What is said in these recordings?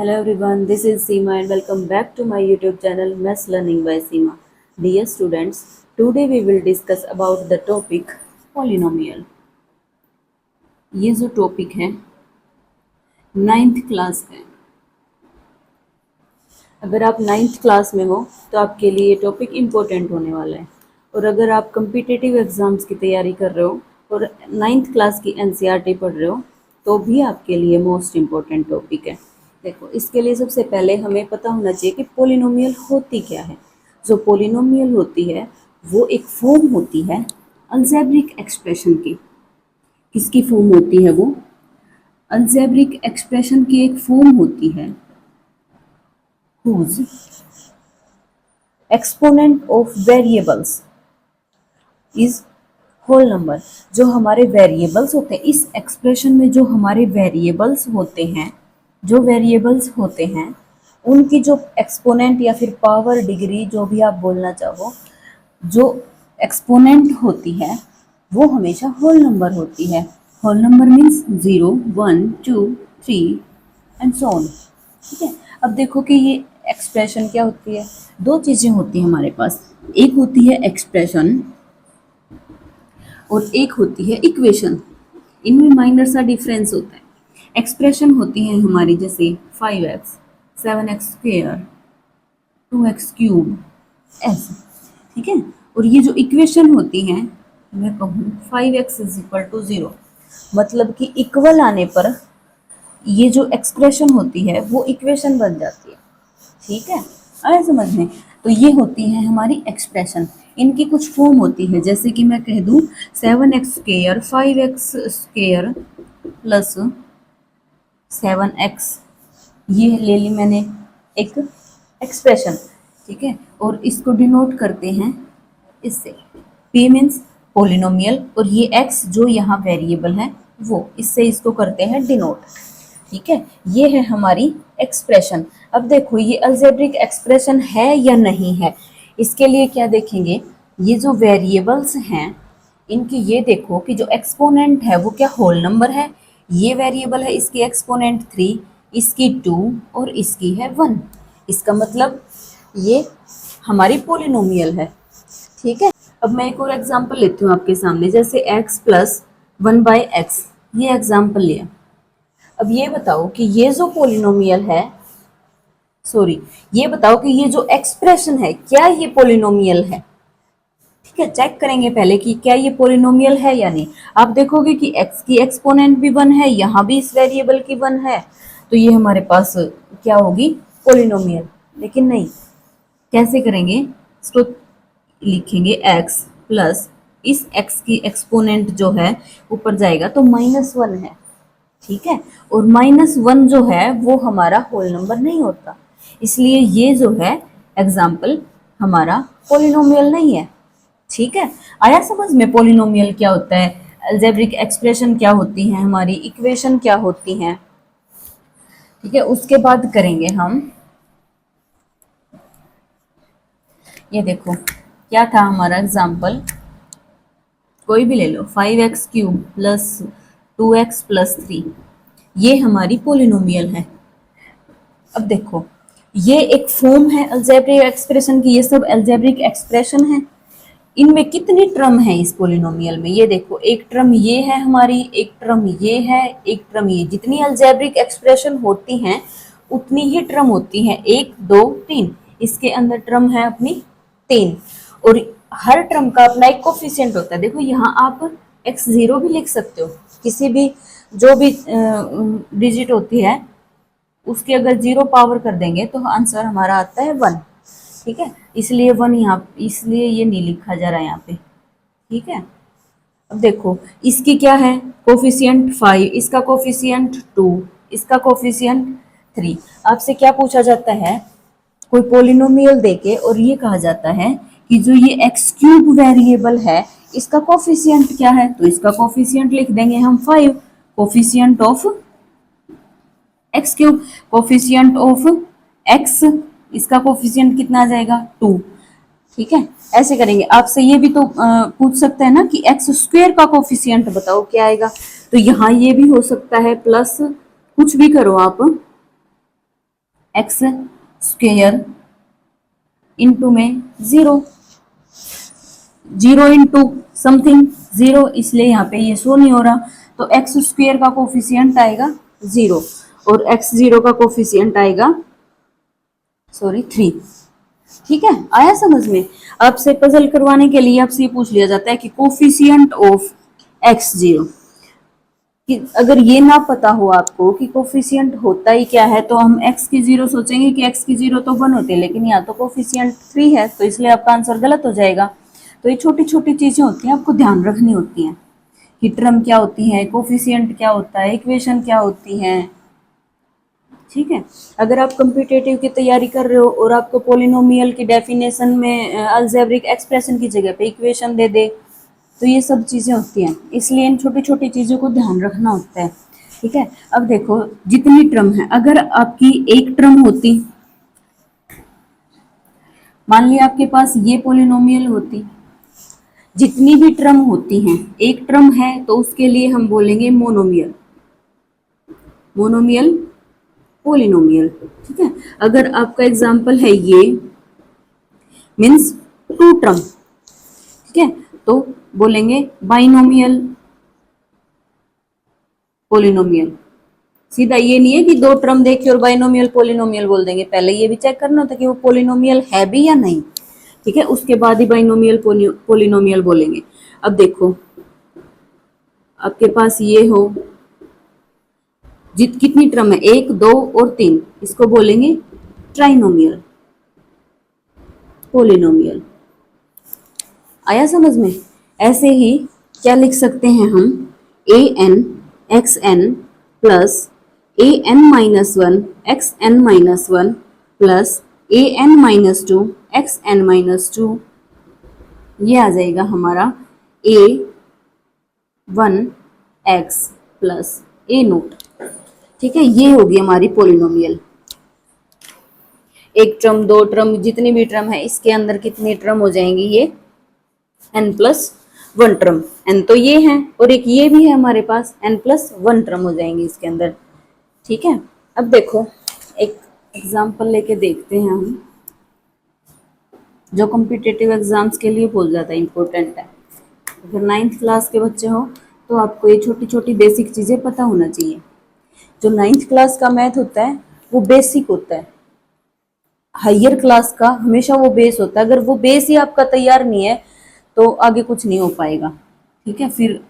Hello everyone, this is Seema and welcome back to my YouTube channel Maths Learning by Seema. Dear students, today we will discuss about the topic polynomial. ये जो topic है 9th class का है। अगर आप 9th class में हो तो आपके लिए ये टॉपिक इम्पोर्टेंट होने वाला है, और अगर आप कम्पिटिटिव एग्ज़ाम्स की तैयारी कर रहे हो और 9th क्लास की NCERT पढ़ रहे हो तो भी आपके लिए मोस्ट इम्पोर्टेंट टॉपिक है। देखो, इसके लिए सबसे पहले हमें पता होना चाहिए कि पोलिनोमियल होती क्या है। जो पोलिनोमियल होती है वो एक फॉर्म होती है अलजेब्रिक एक्सप्रेशन की। किसकी फॉर्म होती है वो? अलजेब्रिक एक्सप्रेशन की एक फॉर्म होती है whose exponent of variables is whole number। जो हमारे वेरिएबल्स होते हैं इस एक्सप्रेशन में, जो हमारे वेरिएबल्स होते हैं, जो वेरिएबल्स होते हैं उनकी जो एक्सपोनेंट या फिर पावर डिग्री, जो भी आप बोलना चाहो, जो एक्सपोनेंट होती है वो हमेशा होल नंबर होती है। Whole number means 0, 1, 2, 3 and so on. ठीक है, अब देखो कि ये एक्सप्रेशन क्या होती है। दो चीज़ें होती हैं हमारे पास, एक होती है एक्सप्रेशन और एक होती है इक्वेशन। इनमें माइनर सा डिफरेंस होता है। एक्सप्रेशन होती है हमारी जैसे 5x, 7x², 2x³ ऐसे। ठीक है, और ये जो इक्वेशन होती हैं, मैं कहूँ 5x = 0, मतलब कि इक्वल आने पर ये जो एक्सप्रेशन होती है वो इक्वेशन बन जाती है। ठीक है, आया समझ में? तो ये होती है हमारी एक्सप्रेशन। इनकी कुछ फॉर्म होती है, जैसे कि मैं कह दूँ 7x², 5x² प्लस 7x, ये ले ली मैंने एक एक्सप्रेशन। ठीक है, और इसको डिनोट करते हैं इससे। p मीन्स पोलिनोमियल, और ये x जो यहाँ वेरिएबल है वो, इससे इसको करते हैं डिनोट। ठीक है, ये है हमारी एक्सप्रेशन। अब देखो ये अलजेब्रिक एक्सप्रेशन है या नहीं है, इसके लिए क्या देखेंगे, ये जो वेरिएबल्स हैं इनकी ये देखो कि जो एक्सपोनेंट है वो क्या होल नंबर है। ये वेरिएबल है, इसकी एक्सपोनेंट 3, इसकी 2 और इसकी है 1। इसका मतलब ये हमारी पोलिनोमियल है। ठीक है, अब मैं एक और एग्जांपल लेती हूँ आपके सामने, जैसे x + 1/x, ये एग्जांपल लिया। अब ये बताओ कि ये जो पोलिनोमियल है, ये बताओ कि ये जो एक्सप्रेशन है क्या ये पोलिनोमियल है। ठीक है, चेक करेंगे पहले कि क्या ये पोलिनोमियल है या नहीं। आप देखोगे कि x की एक्सपोनेंट भी 1 है, यहाँ भी इस वेरिएबल की 1 है, तो ये हमारे पास क्या होगी, पोलिनोमियल। लेकिन नहीं, कैसे करेंगे, इसको लिखेंगे x प्लस इस x की एक्सपोनेंट जो है ऊपर जाएगा तो -1 है। ठीक है, और -1 जो है वो हमारा होल नंबर नहीं होता, इसलिए ये जो है एग्जाम्पल हमारा पोलिनोमियल नहीं है। ठीक है, आया समझ में पोलिनोमियल क्या होता है, अलजेब्रिक एक्सप्रेशन क्या होती है, हमारी इक्वेशन क्या होती हैं। ठीक है, उसके बाद करेंगे हम, ये देखो क्या था हमारा एग्जाम्पल, कोई भी ले लो, 5x³ प्लस 2x + 3, ये हमारी पोलिनोमियल है। अब देखो ये एक फॉर्म है अलजेब्रिक एक्सप्रेशन की, ये सब अलजेब्रिक एक्सप्रेशन है। इनमें कितनी टर्म है इस पोलिनोमियल में, ये देखो, एक टर्म ये है हमारी, एक टर्म ये है, एक टर्म ये। जितनी अलजेब्रिक एक्सप्रेशन होती हैं उतनी ही टर्म होती हैं, 1, 2, 3। इसके अंदर टर्म है अपनी 3, और हर टर्म का अपना एक कोफिशिएंट होता है। देखो यहाँ आप x0 भी लिख सकते हो, किसी भी जो भी डिजिट होती है उसकी अगर 0 पावर कर देंगे तो आंसर हमारा आता है 1। ठीक है, इसलिए 1 यहाँ, इसलिए ये नहीं लिखा जा रहा है यहाँ पे। ठीक है, अब देखो इसकी क्या है, कोफिशिएंट 5, इसका कोफिशिएंट 2, इसका कोफिशिएंट 3। आपसे क्या पूछा जाता है, कोई पोलिनोमियल देके और ये कहा जाता है कि जो ये x³ वेरिएबल है इसका कोफिशिएंट क्या है, तो इसका कोफिशिएंट लिख देंगे हम 5, coefficient of x³, coefficient of x, इसका कोफिशिएंट कितना आ जाएगा, 2। ठीक है, ऐसे करेंगे। आपसे ये भी तो पूछ सकते हैं ना कि x² का कोफिशिएंट बताओ क्या आएगा, तो यहाँ ये भी हो सकता है प्लस, कुछ भी करो आप, एक्स स्क्वेयर इंटू में zero, zero into something zero, इसलिए यहाँ पे ये शो नहीं हो रहा। तो एक्स स्क्वेयर का कोफिशियंट आएगा जीरो और एक्स जीरो का कोफिशियंट आएगा सॉरी 3। ठीक है, आया समझ में? आपसे पजल करवाने के लिए आपसे ये पूछ लिया जाता है कि कोफिशियंट ऑफ एक्स जीरो, कि अगर ये ना पता हो आपको कि कोफिशियंट होता ही क्या है, तो हम x की जीरो सोचेंगे कि x की जीरो तो 1 होती है, लेकिन यहाँ तो कोफिशियंट 3 है, तो इसलिए आपका आंसर गलत हो जाएगा। तो ये छोटी छोटी चीजें होती हैं, आपको ध्यान रखनी होती हैं कि टर्म क्या होती है, कोफिशियंट क्या होता है, इक्वेशन क्या होती है। ठीक है, अगर आप कम्पिटिटिव की तैयारी कर रहे हो और आपको पोलिनोमियल की डेफिनेशन में अलजेब्रिक एक्सप्रेशन की जगह पे इक्वेशन दे दे, तो ये सब चीज़ें होती हैं, इसलिए इन छोटी छोटी चीज़ों को ध्यान रखना होता है। ठीक है, अब देखो जितनी टर्म है, अगर आपकी एक टर्म होती, मान लिया आपके पास ये पोलिनोमियल होती, जितनी भी टर्म होती हैं, एक टर्म है तो उसके लिए हम बोलेंगे मोनोमियल, मोनोमियल पोलिनोमियल। ठीक है, अगर आपका एग्जाम्पल है ये मीन्स टू टर्म, ठीक है, तो बोलेंगे बाइनोमियल पोलिनोमियल। सीधा ये नहीं है कि दो टर्म देखिए और बाइनोमियल पोलिनोमियल बोल देंगे, पहले ये भी चेक करना होता है कि वो पोलिनोमियल है भी या नहीं। ठीक है, उसके बाद ही बाइनोमियल पोलिनोमियल बोलेंगे। अब देखो आपके पास ये हो, कितनी टर्म है, 1 2 और 3, इसको बोलेंगे ट्राइनोमियल पोलिनोमियल। आया समझ में? ऐसे ही क्या लिख सकते हैं हम, A N X N plus A N minus one X N minus one plus A N minus two X N minus two, ये आ जाएगा हमारा A one X plus A naught. ठीक है, ये होगी हमारी पोलिनोमियल। एक टर्म, दो टर्म, जितनी भी टर्म है, इसके अंदर कितनी टर्म हो जाएंगी, ये n प्लस 1 टर्म, n तो ये है और एक ये भी है हमारे पास, n प्लस 1 टर्म हो जाएंगी इसके अंदर। ठीक है, अब देखो एक एग्जाम्पल लेके देखते हैं हम, जो कॉम्पिटिटिव एग्जाम्स के लिए बहुत ज़्यादा इम्पोर्टेंट है। अगर 9th क्लास के बच्चे हो तो आपको ये छोटी छोटी बेसिक चीज़ें पता होना चाहिए। जो 9th क्लास का मैथ होता है वो बेसिक होता है, हायर क्लास का हमेशा वो बेस होता है। अगर वो बेस ही आपका तैयार नहीं है तो आगे कुछ नहीं हो पाएगा। ठीक है, फिर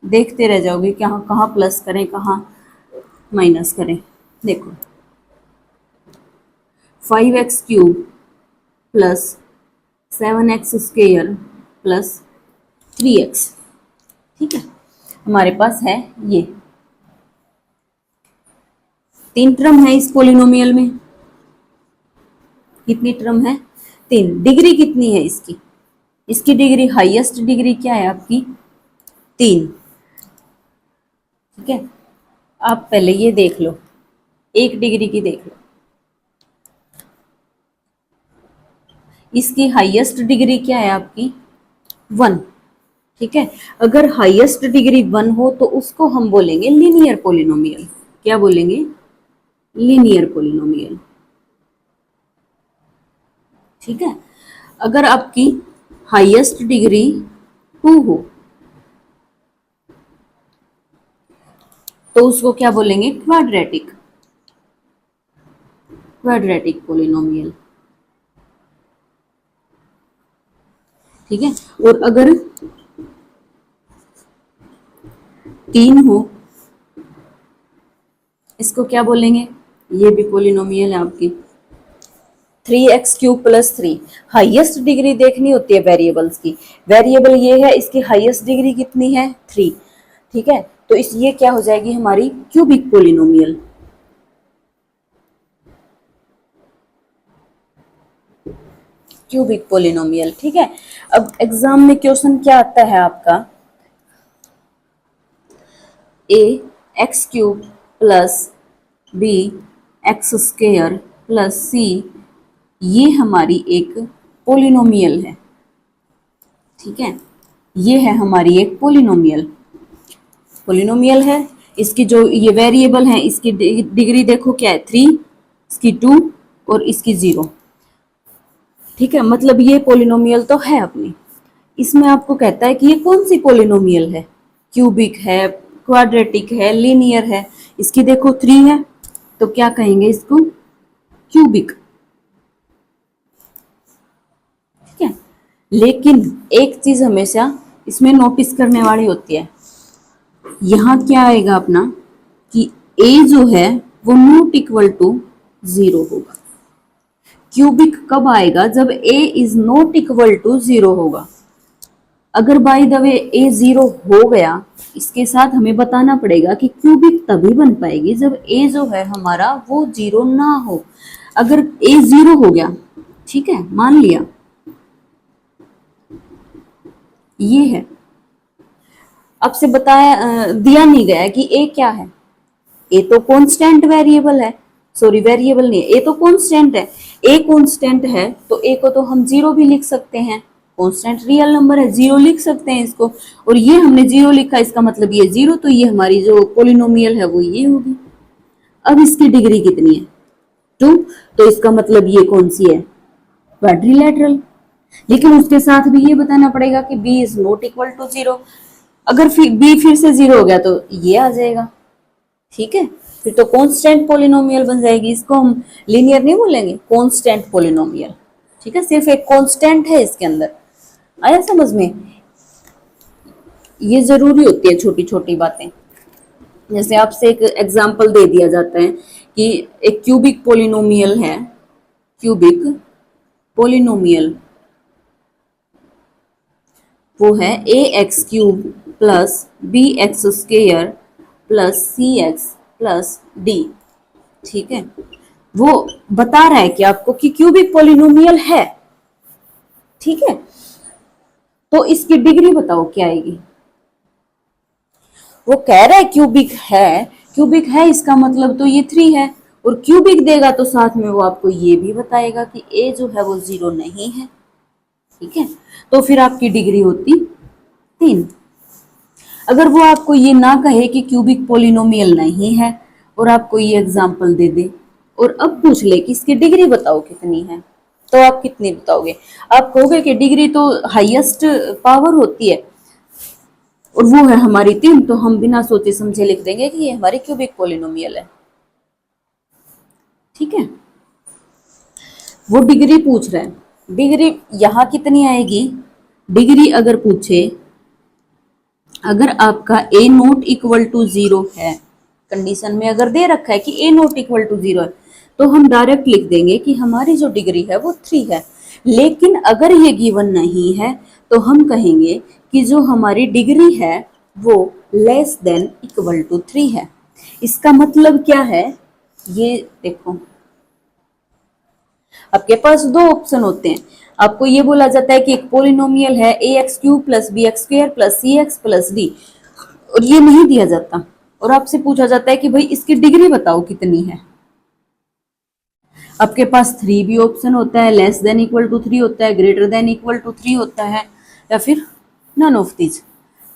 देखते रह जाओगे कि हाँ कहाँ प्लस करें कहाँ माइनस करें। देखो 5x cube plus 7x square plus 3x, ठीक है, हमारे पास है ये 3 टर्म है इस पोलिनोमियल में। कितनी टर्म है, 3। डिग्री कितनी है इसकी, इसकी डिग्री, हाईएस्ट डिग्री क्या है आपकी, 3। ठीक है, आप पहले ये देख लो, 1 डिग्री की देख लो, इसकी हाईएस्ट डिग्री क्या है आपकी, 1। ठीक है, अगर हाईएस्ट डिग्री 1 हो तो उसको हम बोलेंगे लीनियर पोलिनोमियल। क्या बोलेंगे, लीनियर पोलिनोमियल। ठीक है, अगर आपकी हाईएस्ट डिग्री 2 हो तो उसको क्या बोलेंगे, क्वाड्रेटिक, क्वाड्रेटिक पोलिनोमियल। ठीक है, और अगर 3 हो इसको क्या बोलेंगे, ये भी पोलिनोमियल है आपकी, 3x cube plus 3। Highest degree देखनी होती है वेरिएबल्स की, वेरिएबल ये है, इसकी हाईएस्ट डिग्री कितनी है, 3। ठीक है, तो इस ये क्या हो जाएगी हमारी क्यूबिक पोलिनोमियल। Cubic polynomial. ठीक है, अब एग्जाम में क्वेश्चन क्या आता है आपका, A X cube plus B X square plus C, ये हमारी एक पोलिनोमियल है। ठीक है, ये है हमारी एक पोलिनोमियल, पोलिनोमियल है। इसकी जो ये वेरिएबल है इसकी डिग्री देखो क्या है, 3, इसकी 2 और इसकी 0। ठीक है, मतलब ये पोलिनोमियल तो है अपनी। इसमें आपको कहता है कि ये कौन सी पोलिनोमियल है, क्यूबिक है, क्वाड्रेटिक है, लीनियर है। इसकी देखो 3 है, तो क्या कहेंगे इसको, क्यूबिक। ठीक है, लेकिन एक चीज हमेशा इसमें नोटिस करने वाली होती है, यहां क्या आएगा अपना कि a जो है वो नॉट इक्वल टू 0 होगा। क्यूबिक कब आएगा, जब a is not equal to 0 होगा। अगर बाय द वे a 0 हो गया, इसके साथ हमें बताना पड़ेगा कि क्यूबिक तभी बन पाएगी जब a जो है हमारा वो 0 ना हो। अगर a 0 हो गया, ठीक है, मान लिया ये है, आपसे बताया दिया नहीं गया कि ए क्या है। ए तो कांस्टेंट वेरिएबल है, सॉरी वेरिएबल नहीं है, ए तो कांस्टेंट है। ए कांस्टेंट है तो ए को तो हम 0 भी लिख सकते हैं, कांस्टेंट रियल नंबर है, 0 लिख सकते हैं इसको। और ये हमने 0 लिखा, इसका मतलब ये 0, तो ये हमारी जो पोलिनोमियल है वो ये होगी। अब इसकी डिग्री कितनी है, 2, तो इसका मतलब ये कौन सी है, क्वाड्रिलेटरल। लेकिन उसके साथ भी ये बताना पड़ेगा कि b is not equal to 0। अगर b फिर से 0 हो गया तो ये आ जाएगा। ठीक है, फिर तो कांस्टेंट पोलिनोमियल बन जाएगी, इसको हम लीनियर नहीं बोलेंगे, कांस्टेंट पोलिनोमियल। ठीक है, सिर्फ एक कांस्टेंट है इसके अंदर। आया समझ में, ये जरूरी होती है छोटी छोटी बातें। जैसे आपसे एक एग्जांपल दे दिया जाता है कि एक क्यूबिक पोलिनोमियल है, क्यूबिक पोलिनोमियल वो है A X cube plus B X square plus C X plus D. ठीक है, वो बता रहा है कि आपको कि क्यूबिक पोलिनोमियल है। ठीक है, तो इसकी डिग्री बताओ क्या आएगी। वो कह रहा है क्यूबिक है, क्यूबिक है इसका मतलब तो ये 3 है, और क्यूबिक देगा तो साथ में वो आपको ये भी बताएगा कि ए जो है वो 0 नहीं है। ठीक है, तो फिर आपकी डिग्री होती 3। अगर वो आपको ये ना कहे कि क्यूबिक पोलिनोमियल नहीं है और आपको ये एग्जांपल दे दे और अब पूछ ले कि इसकी डिग्री बताओ कितनी है, तो आप कितनी बताओगे। आप कहोगे कि डिग्री तो हाईएस्ट पावर होती है और वो है हमारी 3, तो हम बिना सोचे समझे लिख देंगे कि ये हमारी क्यूबिक पोलिनोमियल है। ठीक है, वो डिग्री पूछ रहा है, डिग्री यहां कितनी आएगी। डिग्री अगर पूछे, अगर आपका a नॉट इक्वल टू 0 है, कंडीशन में अगर दे रखा है कि a नॉट इक्वल टू 0 है, तो हम डायरेक्ट लिख देंगे कि हमारी जो डिग्री है वो 3 है। लेकिन अगर ये गिवन नहीं है तो हम कहेंगे कि जो हमारी डिग्री है वो लेस देन इक्वल टू 3 है। इसका मतलब क्या है, ये देखो, आपके पास 2 ऑप्शन होते हैं। आपको ये बोला जाता है कि एक पोलिनोमियल है A X cube plus B X square plus C X plus D, और ये नहीं दिया जाता और आपसे पूछा जाता है कि भाई इसकी डिग्री बताओ कितनी है। आपके पास 3 भी ऑप्शन होता है, लेस देन इक्वल टू 3 होता है, ग्रेटर देन इक्वल टू 3 होता है, या फिर नन ऑफ दीज।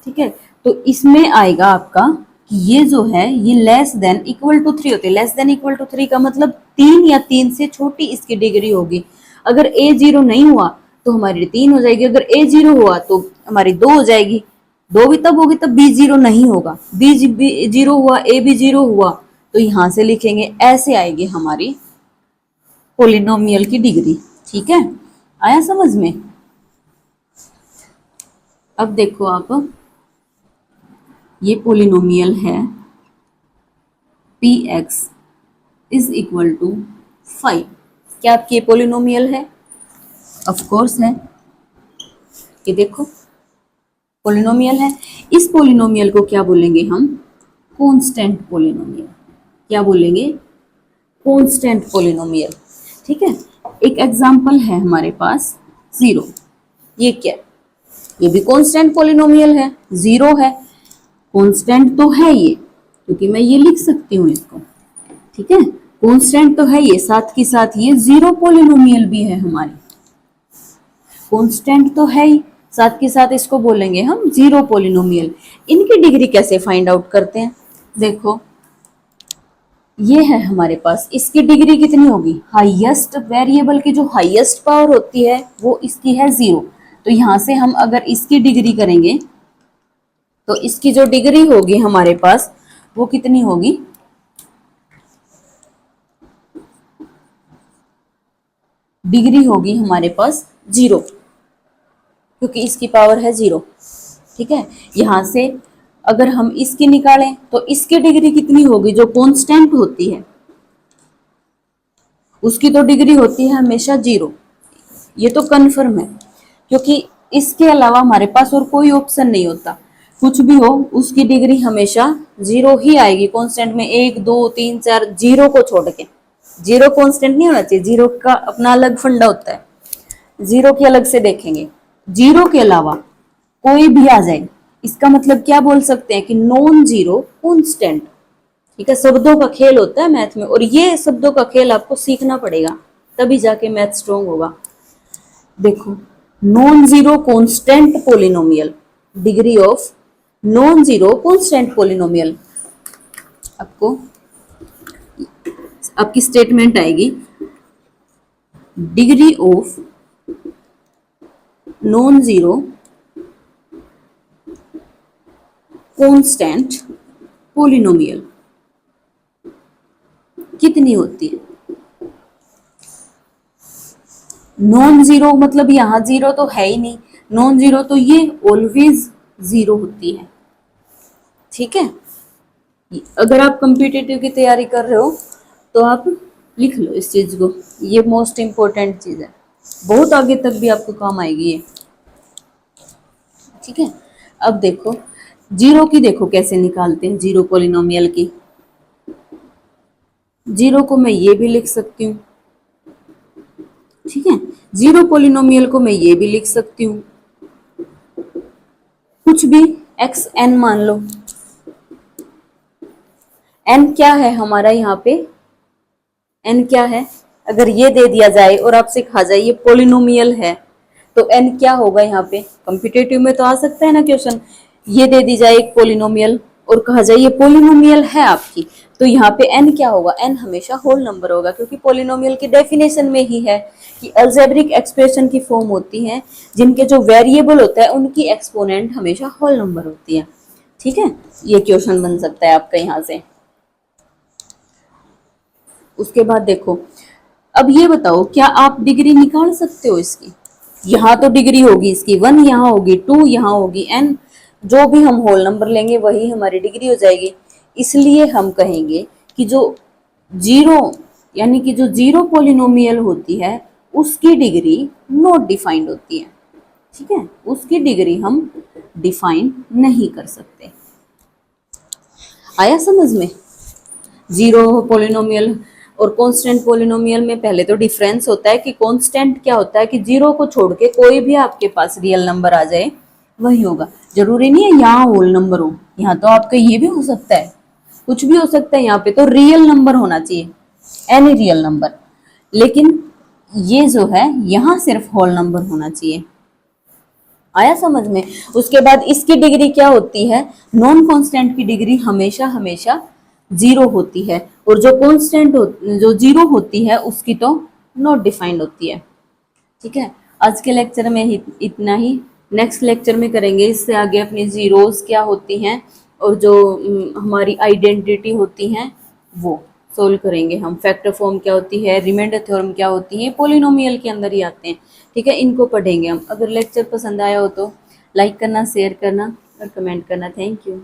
ठीक है, तो इसमें आएगा आपका कि ये जो है ये लेस देन इक्वल टू 3 होते हैं। लेस देन इक्वल टू 3 का मतलब 3 या 3 से छोटी इसकी डिग्री होगी। अगर a 0 नहीं हुआ तो हमारी 3 हो जाएगी, अगर a 0 हुआ तो हमारी 2 हो जाएगी। 2 भी तब होगी तब b 0 नहीं होगा, b 0 हुआ, a भी 0 हुआ, तो यहां से लिखेंगे, ऐसे आएगी हमारी पोलिनोमियल की डिग्री। ठीक है, आया समझ में। अब देखो आप, ये पोलिनोमियल है px इज इक्वल टू 5। क्या आपकी पोलिनोमियल है? ऑफ कोर्स है, ये देखो पोलिनोमियल है। इस पोलिनोमियल को क्या बोलेंगे हम? Constant polynomial. क्या बोलेंगे? Constant polynomial. ठीक है, एक एग्जांपल है हमारे पास 0। ये क्या? ये भी कांस्टेंट पोलिनोमियल है, 0 है, कांस्टेंट तो है ये, क्योंकि मैं ये लिख सकती हूँ इसको। ठीक है, कांस्टेंट तो है ये, साथ के साथ ये 0 पोलिनोमियल भी है हमारी। कांस्टेंट तो है ही, साथ के साथ इसको बोलेंगे हम 0 पोलिनोमियल। इनकी डिग्री कैसे फाइंड आउट करते हैं? देखो, ये है हमारे पास, इसकी डिग्री कितनी होगी, हाईएस्ट वेरिएबल की जो हाईएस्ट पावर होती है वो इसकी है 0। तो यहां से हम अगर इसकी डिग्री करेंगे तो इसकी जो डिग्री होगी हमारे पास वो कितनी होगी, डिग्री होगी हमारे पास 0, क्योंकि इसकी पावर है 0। ठीक है, यहां से अगर हम इसकी निकालें तो इसकी डिग्री कितनी होगी, जो कांस्टेंट होती है उसकी तो डिग्री होती है हमेशा 0, ये तो कन्फर्म है, क्योंकि इसके अलावा हमारे पास और कोई ऑप्शन नहीं होता। कुछ भी हो उसकी डिग्री हमेशा 0 ही आएगी, कांस्टेंट में 1 2 3 4 0 को छोड़ के। 0 कांस्टेंट नहीं होना चाहिए, 0 का अपना अलग फंडा होता है, 0 की अलग से देखेंगे। 0 के अलावा कोई भी आ जाए, इसका मतलब क्या बोल सकते हैं कि नॉन जीरो कांस्टेंट। ठीक है, शब्दों का खेल होता है मैथ में, और ये शब्दों का खेल आपको सीखना पड़ेगा, तभी जाके मैथ स्ट्रॉन्ग होगा। देखो, non zero constant polynomial, degree of non zero constant polynomial, आपको आपकी स्टेटमेंट आएगी, degree of non zero constant polynomial कितनी होती है। नॉन जीरो मतलब यहां जीरो तो है ही नहीं, नॉन जीरो तो ये ऑलवेज 0 होती है। ठीक है, अगर आप कॉम्पिटिटिव की तैयारी कर रहे हो तो आप लिख लो इस चीज को, ये मोस्ट इंपॉर्टेंट चीज है, बहुत आगे तक भी आपको काम आएगी ये। ठीक है, अब देखो जीरो की, देखो कैसे निकालते हैं जीरो पोलिनोमियल की। जीरो को मैं ये भी लिख सकती हूँ, ठीक है, जीरो पोलिनोमियल को मैं ये भी लिख सकती हूँ, कुछ भी एक्स एन मान लो। एन क्या है हमारा यहाँ पे, एन क्या है, अगर ये दे दिया जाए और आपसे कहा जाए ये पोलिनोमियल है तो एन क्या होगा। यहाँ पे कॉम्पिटेटिव में तो आ सकता है ना क्वेश्चन, ये दे दी जाए एक पोलिनोमियल और कहा जाए ये पोलिनोमियल है आपकी, तो यहाँ पे एन क्या होगा, एन हमेशा होल नंबर होगा, क्योंकि पोलिनोमियल की डेफिनेशन में ही है कि अलजेब्रिक एक्सप्रेशन की फॉर्म होती है जिनके जो वेरिएबल होता है उनकी एक्सपोनेंट हमेशा होल नंबर होती है। ठीक है, ये क्वेश्चन बन सकता है आपका यहाँ से। उसके बाद देखो, अब ये बताओ क्या आप डिग्री निकाल सकते हो इसकी। यहाँ तो डिग्री होगी इसकी 1, यहाँ होगी 2, यहाँ होगी n, जो भी हम होल नंबर लेंगे वही हमारी डिग्री हो जाएगी। इसलिए हम कहेंगे कि जो जीरो, यानी कि जो जीरो पोलिनोमियल होती है उसकी डिग्री नॉट डिफाइंड होती है। ठीक है, उसकी डिग्री हम डिफाइन नहीं कर सकते। आया समझ में। जीरो पोलिनोमियल और कांस्टेंट पोलिनोमियल में पहले तो डिफरेंस होता है कि कांस्टेंट क्या होता है कि जीरो को छोड़ के कोई भी आपके पास रियल नंबर आ जाए वही होगा। जरूरी नहीं है यहाँ होल नंबर हो, यहाँ तो आपका ये भी हो सकता है, कुछ भी हो सकता है। यहाँ पे तो रियल नंबर होना चाहिए, एनी रियल नंबर, लेकिन ये जो है यहाँ सिर्फ होल नंबर होना चाहिए। आया समझ में। उसके बाद इसकी डिग्री क्या होती है, नॉन कांस्टेंट की डिग्री हमेशा हमेशा 0 होती है, और जो कांस्टेंट जो 0 होती है उसकी तो नॉट डिफाइंड होती है। ठीक है, आज के लेक्चर में इतना ही। नेक्स्ट लेक्चर में करेंगे इससे आगे अपनी जीरोस क्या होती हैं और जो हमारी आइडेंटिटी होती हैं वो सोल्व करेंगे हम। फैक्टर फॉर्म क्या होती है, रिमाइंडर थ्योरम क्या होती है, पोलिनोमियल के अंदर ही आते हैं। ठीक है, इनको पढ़ेंगे हम। अगर लेक्चर पसंद आया हो तो लाइक करना, शेयर करना और कमेंट करना। Thank you.